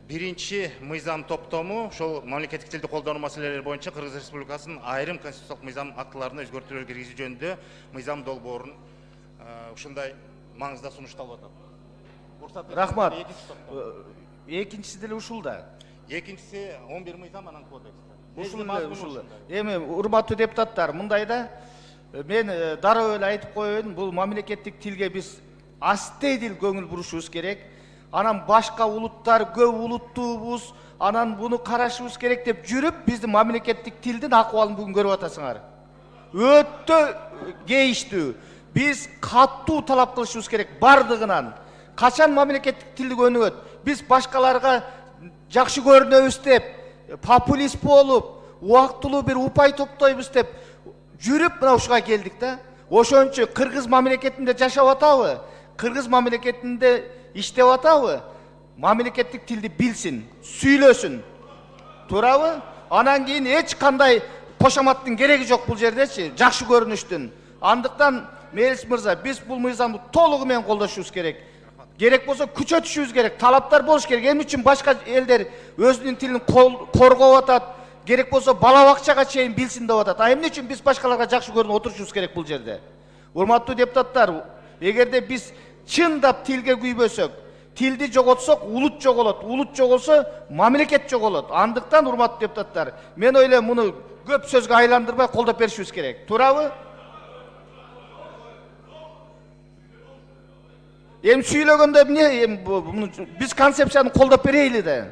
Биринчи мыйзам топтому ошол мамлекеттик тилди колдонуу маселелери боюнча Кыргыз Республикасынын айрым конституциялык мыйзам актыларына өзгөртүүлөр киргизүү жөнүндө мыйзам долбоорун ушундай маңызда сунушталып атат. Рахмат. Экинчиси деле ушул да. Экинчиси 11 мыйзам анан кодекс. Ушул. Эми урматтуу депутаттар, мындай да, мен дароо эле айтып коеюн, бул мамлекеттик тилге биз астедил көңүл бурушубуз керек. Анан башка улуттар көп улуттуубуз, анан буну карашыбыз керек деп жүрүп, биздин мамлекеттик тилдин акыбалын бүгүн көрүп атасыңар. Өтө кейиштүү. Биз катуу талап кылышыбыз керек бардыгынан. Качан мамлекеттик тилди өнүгөт? Биз башкаларга жакшы көрүнөбүз деп, популист болуп, убактылуу бир упай топтойбуз деп жүрүп мына ушуга келдик да. Ошончо кыргыз мамлекетинде жашап атабы? Кыргыз мамлекетинде иштеп атабы? Мамлекеттик тилди билсин, сүйлөсүн. Туурабы? Анан кийин эч кандай кошоматтын кереги жок бул жердечи, жакшы көрүнүштүн. Андыктан Мелис мырза, биз бул мыйзамды толугу менен колдошубуз керек. Керек болсо күчөтүшүбүз керек, талаптар болуш керек. Эмне үчүн башка элдер өзүнүн тилин коргоп атат, керек болсо бала бакчага чейин билсин деп атат. А эмне үчүн биз башкаларга жакшы көрүнүп отурушубуз керек бул жерде? Урматтуу депутаттар, эгерде биз чындап тилге күйбөсөк, тилди жоготсок, улут жоголот. Улут жоголсо, мамлекет жоголот. Андыктан, урматтуу депутаттар, мен ойлойм муну көп сөзгө айландырбай колдоп беришибиз керек. Туурабы? Эми сүйлөгөндө эмне, биз концепцияны колдоп берейли да.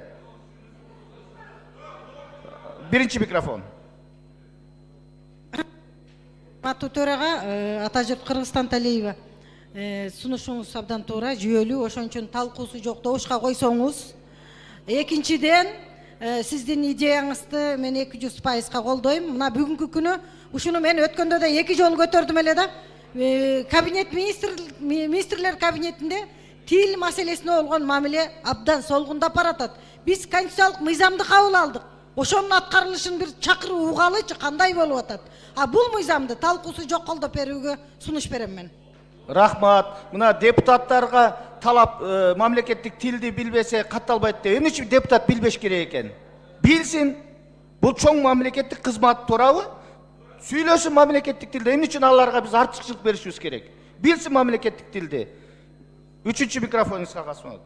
Биринчи микрофон. Урматтуу төрага, Атажұрт Кыргызстан Талиева, сунушуңуз абдан туура, жүйөлүү, ошон талкуусу жок добушка койсоңуз. Экинчиден, сиздин идеяңызды мен 200% колдойм. Мына бүгүнкү күнү ушуну мен өткөндө да 2 жолу көтөрдүм эле да. Кабинет министрлер кабинетинде тил маселесине болгон мамиле абдан солгундап баратат. Биз конституциялык мыйзамды кабыл алдык. Ошонун аткарылышын бир чакыруу угалычы кандай болуп атат? А бул мыйзамды талкуусу жок колдоп берүүгө сунуш берем мен. Рахмат. Мына депутаттарга талап мамлекеттик тилди билбесе катталбайт деп. Эмне үчүн депутат билбеш керек экен? Билсин. Бул чоң мамлекеттик кызмат, туурабы? Сүйлөсүн мамлекеттик тилде. Эмне үчүн аларга биз артыкчылык беришибиз керек? Билсин мамлекеттик тилди. Үчүнчү микрофонуңузга Касымов.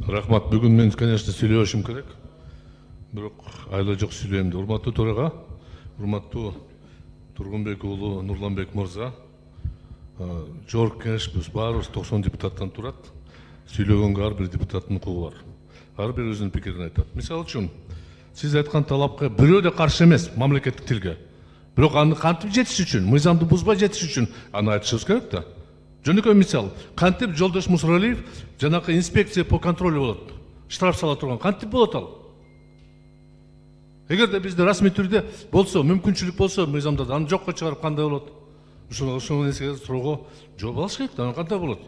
Рахмат. Бүгүн мен, конечно, сүйлөшүм керек. Бирок айла жок сүйлөйм. Урматтуу төрага, урматтуу Тургунбек уулу Нурланбек мырза, жогорку кеңеш биз баарыбыз 90 депутаттан турат. Сүйлөгөнгө ар бир депутаттын укугу бар. Ар бир өзүнүн пикирин айтат. Мисалы үчүн, сиз айткан талапка бирөө да каршы эмес мамлекеттик тилге. Бирок аны кантип жетиш үчүн, мыйзамды бузбай жетиш үчүн аны айтышыбыз керек да. Жөнөкөй мисал, кантип Жолдош Мусуралиев жанакы инспекция по контролю болот, штраф сала турган, кантип болот ал? Эгерде бизде расмий түрдө болсо, мүмкүнчүлүк болсо, мыйзамда аны жокко чыгарып кандай болот? Ошол нерсеге суроого жооп алыш керек да, кандай болот?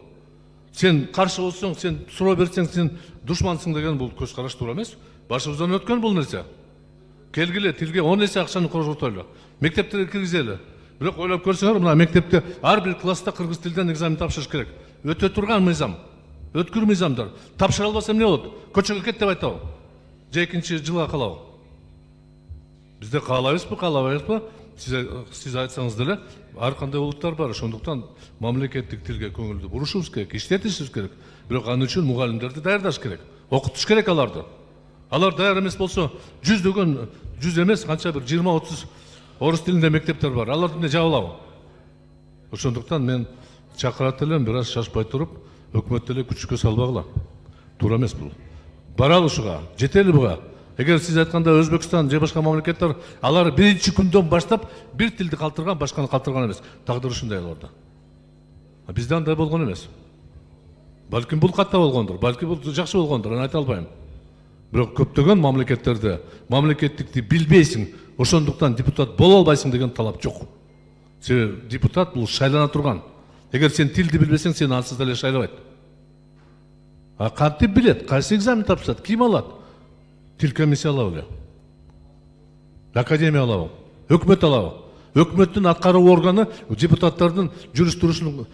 Сен каршы болсоң, сен суроо берсең, сен душмансың деген бул көз караш туура эмес. Башыбыздан өткөн бул нерсе. Келгиле, тилге 10 эсе акчаны коржотойлу. Мектептерге киргизели. Бирок ойлоп көрсөңөр, мына мектепте ар бир класста кыргыз тилден экзамен тапшырыш керек. Өтө турган мыйзам. Өткүр мыйзамдар. Тапшыра албаса эмне болот? Көчөгө кет деп айтабы? Же экинчи жылга калабы? Бизде каалайбызбы, каалабайбызбы? Сиз айтсаңыз деле, ар кандай улуттар бар. Ошондуктан мамлекеттик тилге көңүлдү бурушубуз керек, иштетишибиз керек. Бирок аны үчүн мугалимдерди даярдаш керек. Окутуш керек аларды. Алар даяр эмес болсо, жүздөгөн, жүз эмес, канча бир 20-30 орус тилинде мектептер бар. Аларды эмне жабылабы? Ошондуктан мен чакырат элем, бир аз шашпай туруп, өкмөт деле күчкө салбагыла. Туура эмес бул. Баралы ушуга, жетели буга. Эгер сиз айтканда Өзбекстан же башка мамлекеттер алар биринчи күндөн баштап бир тилди калтырган, башканы калтырган эмес. Тагдыр ушундай аларда. Бизде андай болгон эмес. Балким бул катта болгондур, балки бул жакшы болгондур, аны айта албайм. Бирок көптөгөн мамлекеттерде мамлекеттикти билбейсиң, ошондуктан депутат боло албайсың деген талап жок. Себеби депутат бул шайлана турган. Эгер сен тилди билбесең, сени ансыз деле шайлабайт. А кантип билет? Кайсы экзамен тапшырат? Ким алат? Тил комиссия алабы эле. Академия алабы. Өкмөт алабы. Өкмөттүн аткаруу органы депутаттардын жүрүш турушун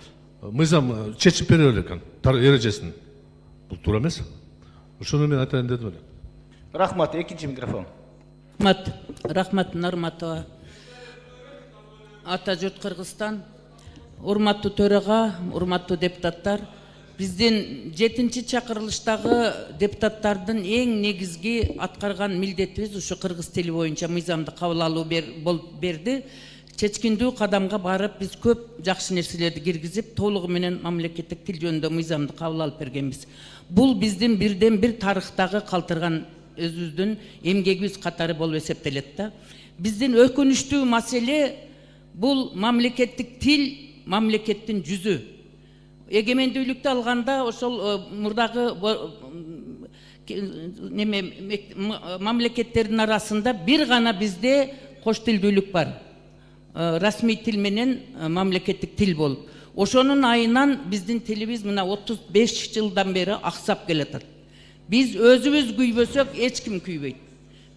мыйзам чечип бере элек экен, эрежесин. Бул туура эмес. Ошону мен айтайын дедим эле. Рахмат, экинчи микрофон. Рахмат Нарматова. Ата жұрт Қырғызстан. Урматтуу төраға, урматтуу депутаттар. Биздин 7-чи чакырылыштагы депутаттардын эң негизги аткарган милдетибиз ушу кыргыз тили боюнча мыйзамды кабыл алуу болуп берди. Чечкиндүү кадамга барып биз көп жакшы нерселерди киргизип, толугу менен мамлекеттик тил жөнүндө мыйзамды кабыл алып бергенбиз. Бул биздин бирден бир тарыхтагы калтырган өзүбүздүн эмгегибиз катары болуп эсептелет да. Биздин өкүнүчтүү маселе бул мамлекеттик тил, мамлекеттин жүзү. Эгемендүүлүктү алганда ошол мурдагы мамлекеттердин арасында бир гана бизде кош тилдүүлүк бар. Расмий тил менен мамлекеттик тил болуп. Ошонун айынан биздин тилибиз мына 35 жылдан бери аксап келатат. Биз өзүбүз күйбөсөк, эч ким күйбөйт.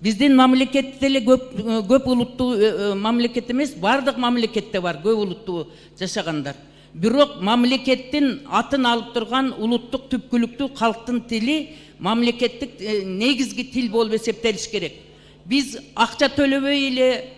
Биздин мамлекетте эле көп улуттуу мамлекет эмес, бардык мамлекетте бар көп улуттуу жашагандар. Бирок мамлекеттин атын алып турган улуттук түпкүлүктүү калктын тили мамлекеттик негизги тил болуп эсептелиш керек. Биз акча төлөбөй эле,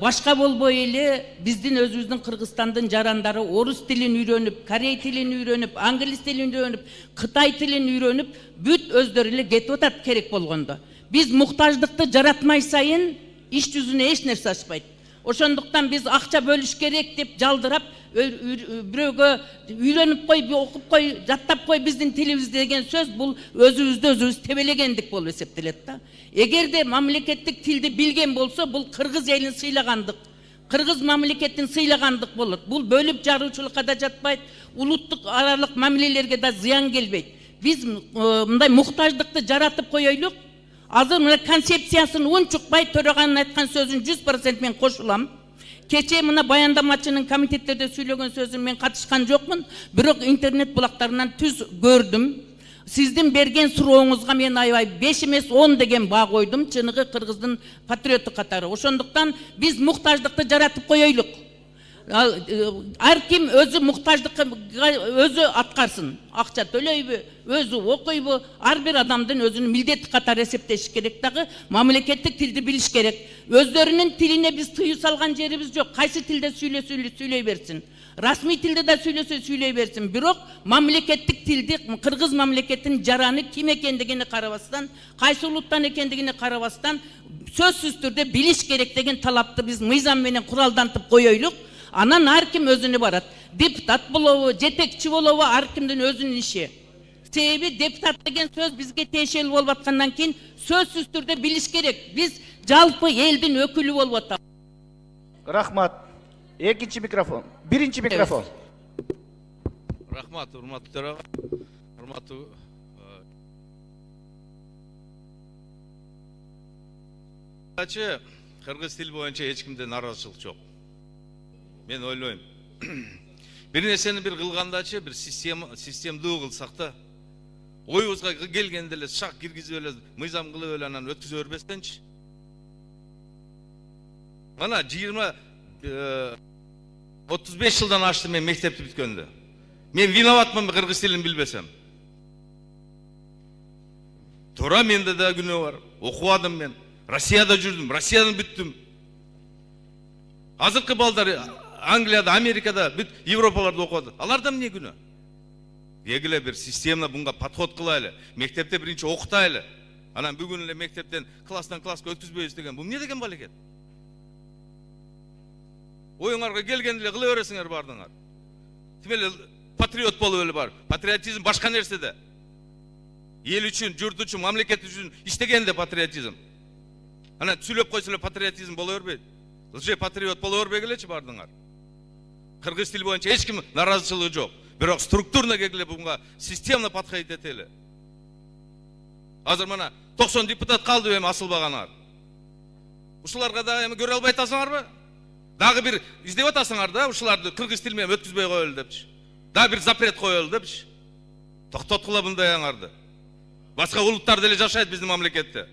башка болбой эле биздин өзүбүздүн Кыргызстандын жарандары орус тилин үйрөнүп, корей тилин үйрөнүп, англис тилин үйрөнүп, кытай тилин үйрөнүп, бүт өздөрү эле кетип атат керек болгондо. Биз муктаждыкты жаратмай сайын иш жүзүнө эч нерсе ачпайт. Ошондуктан биз акча бөлүш керек деп жалдырап, бирөөгө үйрөнүп кой, окуп кой, жаттап кой биздин тилибиз деген сөз бул өзүбүз тебелегендик болуп эсептелет да. Эгерде мамлекеттик тилди билген болсо, бул кыргыз элин сыйлагандык, кыргыз мамлекетин сыйлагандык болот. Бул бөлүп жаруучулукка да жатпайт, улуттук аралык мамилелерге да зыян келбейт. Биз мындай муктаждыкты жаратып коелук. Азыр мына концепциясын унчукпай төраганын айткан сөзүн 100% мен кошулам. Кече мына баяндамачынын комитеттерде сүйлөгөн сөзүн мен катышкан жокмун, бирок интернет булактарынан түз көрдүм. Сиздин берген сурооңузга мен аябай 5 эмес 10 деген баа койдум, чыныгы кыргыздын патриотту катары. Ошондуктан биз муктаждыкты жаратып коелук. Ар ким өзү муктаждыкка өзү аткарсын. Акча төлөйбү, өзү окуйбу, ар бир адамдын өзүнүн милдети катары эсептеш керек дагы, мамлекеттик тилди билиш керек. Өздөрүнүн тилине биз тыюу салган жерибиз жок. Кайсы тилде сүйлөй берсин. Расмий тилде да сүйлөсө сүйлөй берсин. Бирок мамлекеттик тилди кыргыз мамлекетинин жараны ким экендигине карабастан, кайсы улуттан экендигине карабастан сөзсүз түрдө билиш керек деген талапты биз мыйзам менен куралдантып коелук. Анан ар ким өзүнө барат. Депутат болобу, жетекчи болобу, ар кимдин өзүнүн иши. Себеби депутат деген сөз бизге тиешелүү болуп аткандан кийин сөзсүз түрдө билиш керек. Биз жалпы элдин өкүлү болуп атабыз. Рахмат. Экинчи микрофон. Биринчи микрофон. Рахмат, урматтуу төрага. Урматтуу кыргыз тили боюнча эч кимде нааразычылык жок. Мен ойлойм. Бир нерсени бир кылгандачы, бир системдүү кылсак да, оюбузга келгенде эле шак киргизип эле, мыйзам кылып эле анан өткүзө бербестенчи. Мана 35 жылдан ашты мен мектепти бүткөндө. Мен виноватмын кыргыз тилин билбесем. Туура менде да күнөө бар. Окубадым мен. Россияда жүрдүм, Россиядан бүттүм. Азыркы балдар Англияда, Америкада, бүт Европаларда окуды. Аларда эмне күнөө? Эгиле бир системна bunga подход кылайлы. Мектепте биринчи окутайлы. Анан бүгүн эле мектептен класстан класска өткүзбөйбүз деген. Бул эмне деген балекет? Оюңарга келгенде эле кыла бересиңер бардыңар. Тимеле патриот болуп эле бар. Патриотизм башка нерседе. Эл үчүн, журт үчүн, мамлекет үчүн иштегенде патриотизм. Анан сүйлөп койсо эле патриотизм боло бербейт. Лже патриот боло бербегилечи бардыңар. Кыргыз тили боюнча эч ким нааразычылыгы жок. Бирок структурно келгиле bunga системно подходить этели. Азыр мына 90 депутат калды эми асылбаганар. Ушуларга да эми көрө албай атасыңарбы? Дагы бир издеп атасыңар да, ушуларды кыргыз тили менен өткүзбөй коелу депчи. Дагы бир запрет коелу депчи. Токтоткула мындай аңарды. Башка улуттар деле жашайт биздин мамлекетте.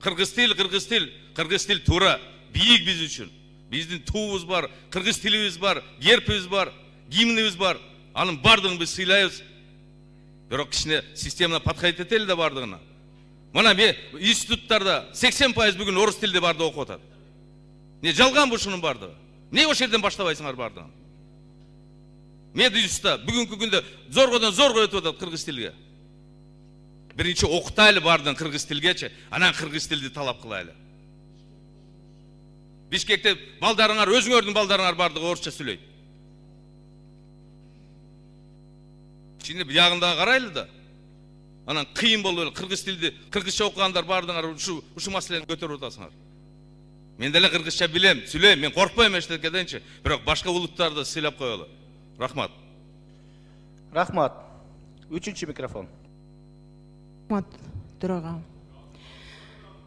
Кыргыз тил туура, бийик биз үчүн. Биздин туубуз бар, кыргыз тилибиз бар, гербибиз бар, гимнибиз бар. Анын бардыгын биз сыйлайбыз. Бирок кичине системаны подходить этели да бардыгына. Мына институттарда 80% бүгүн орыс тилде барды окуп атат. Не жалган бу ушунун бардыгы? Не ошол жерден баштабайсыңар бардыгын? Мединститутта бүгүнкү күндө зоргодон зорго өтүп атат кыргыз тилге. Биринчи окутайлы бардын кыргыз тилгечи, анан кыргыз тилди талап кылайлы. Бишкекте балдарыңар, өзүңөрдүн балдарыңар бардыгы орусча сүйлөйт. Şimdi ягындагы карайлы да. Анан кыйын болуп кыргыз тилди, кыргызча окугандар бардыңар ушу маселени көтөрүп атасыңар. Мен деле кыргызча билем, сүйлөйм, мен коркпойм эчтекеденчи, бирок башка улуттарды сыйлап коелу. Рахмат. Рахмат. Үчүнчү микрофон. Дорога.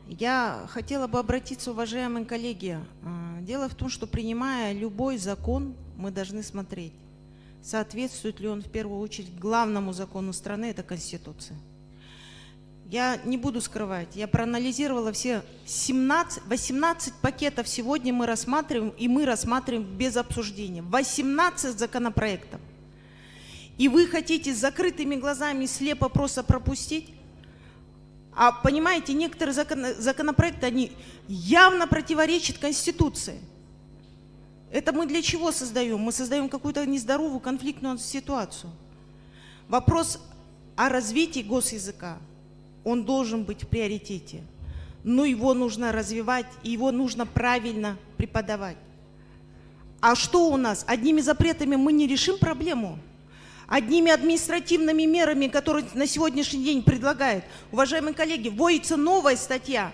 Я хотела бы обратиться, уважаемые коллеги. Дело в том, что принимая любой закон, мы должны смотреть, соответствует ли он в первую очередь главному закону страны, это Конституция. Я не буду скрывать, я проанализировала все 18 пакетов сегодня мы рассматриваем, и мы рассматриваем без обсуждения. 18 законопроектов. И вы хотите с закрытыми глазами слепо просто пропустить? А понимаете, некоторые законопроекты, они явно противоречат Конституции. Это мы для чего создаем? Мы создаем какую-то нездоровую конфликтную ситуацию. Вопрос о развитии госязыка, он должен быть в приоритете. Но его нужно развивать, и его нужно правильно преподавать. А что у нас? Одними запретами мы не решим проблему. Одними административными мерами, которые на сегодняшний день предлагают, уважаемые коллеги, вводится новая статья.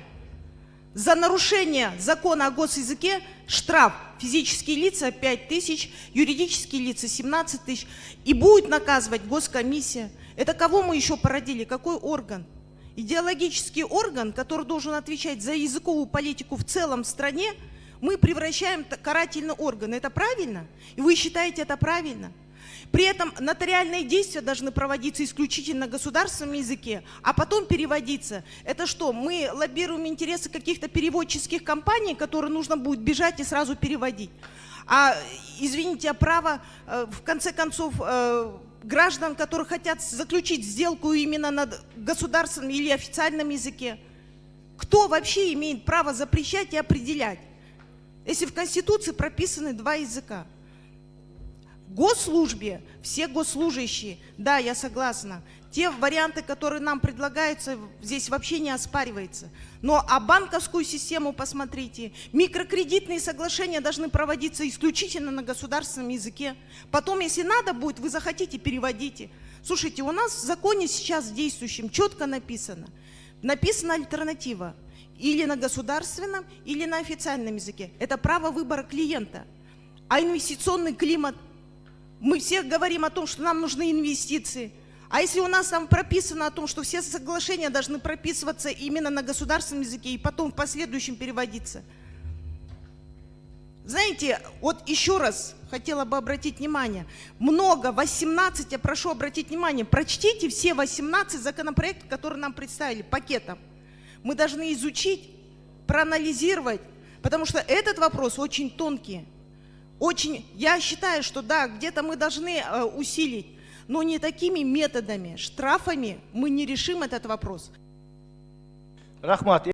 За нарушение закона о госязыке штраф физические лица 5 тысяч, юридические лица 17 тысяч. И будет наказывать госкомиссия. Это кого мы еще породили? Какой орган? Идеологический орган, который должен отвечать за языковую политику в целом в стране, мы превращаем в карательный орган. Это правильно? И вы считаете это правильно? При этом нотариальные действия должны проводиться исключительно на государственном языке, а потом переводиться. Это что, мы лоббируем интересы каких-то переводческих компаний, которые нужно будет бежать и сразу переводить? А, извините, а право, в конце концов, граждан, которые хотят заключить сделку именно на государственном или официальном языке? Кто вообще имеет право запрещать и определять, если в Конституции прописаны два языка? В госслужбе все госслужащие, да, я согласна, те варианты, которые нам предлагаются, здесь вообще не оспаривается. Но а банковскую систему посмотрите, микрокредитные соглашения должны проводиться исключительно на государственном языке. Потом, если надо будет, вы захотите, переводите. Слушайте, у нас в законе сейчас действующем четко написана альтернатива. Или на государственном, или на официальном языке. Это право выбора клиента. А инвестиционный климат? Мы все говорим о том, что нам нужны инвестиции. А если у нас там прописано о том, что все соглашения должны прописываться именно на государственном языке и потом в последующем переводиться? Знаете, вот еще раз хотела бы обратить внимание. Много, 18, я прошу обратить внимание, прочтите все 18 законопроектов, которые нам представили пакетом. Мы должны изучить, проанализировать, потому что этот вопрос очень тонкий. Я считаю, что да, где-то мы должны усилить, но не такими методами, штрафами мы не решим этот вопрос. Рахмат.